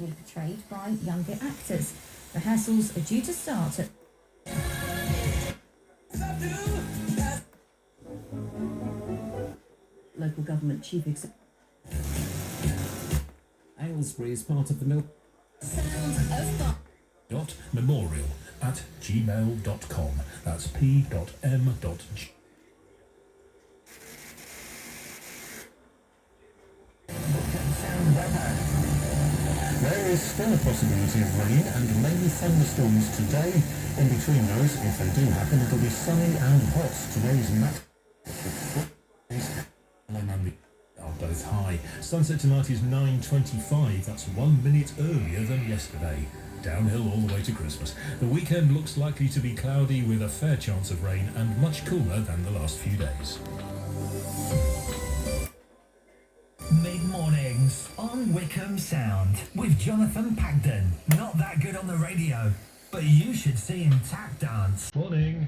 be portrayed by younger actors. Rehearsals are due to start at local government chief executive. Aylesbury is part of the mill. Memorial@gmail.com. That's p.m.g. There is still a possibility of rain and maybe thunderstorms today. In between those, if they do happen, it'll be sunny and hot. Today's max are both high. Sunset tonight is 9:25. That's 1 minute earlier than yesterday. Downhill all the way to Christmas. The weekend looks likely to be cloudy with a fair chance of rain and much cooler than the last few days. Mid-mornings on Wickham Sound with Jonathan Pagden. Not that good on the radio, but you should see him tap dance. Morning.